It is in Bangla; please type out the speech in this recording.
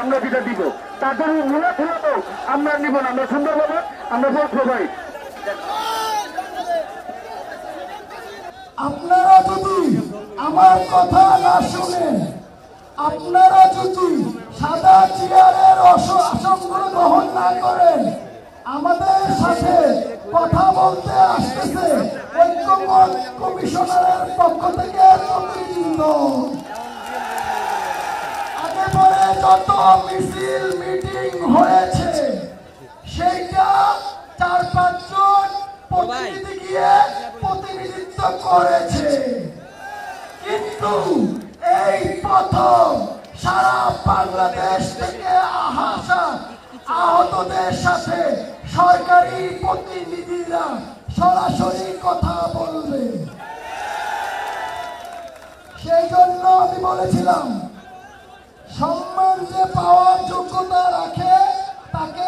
আমরা যেটা দিব তাদের মূলা ফেলাবো আমরা নিব না, আমরা সুন্দরভাবে আমরা বলবো ভাই। আপনারা যদি আমার কথা না শুনে, আপনারা যদি সাদা চেয়ারের আসন গ্রহণ না করেন, আমাদের সাথে কথা বলতে আসতেছে ঐক্যমত কমিশনারের পক্ষ থেকে প্রতিনিধিবৃন্দ। আগে পরে যত মিছিল মিটিং হয়েছে সেইটা 4-5 জন প্রতিনিধি গিয়ে প্রতিনিধিত্ব করেছে, কিন্তু এই প্রথম সারা বাংলাদেশ থেকে আসা আহতদের সাথে সরকারি প্রতিনিধিরা সরাসরি কথা বলবে। সেই জন্য আমি বলেছিলাম, সম্মান যে পাওয়ার যোগ্যতা রাখে তাকে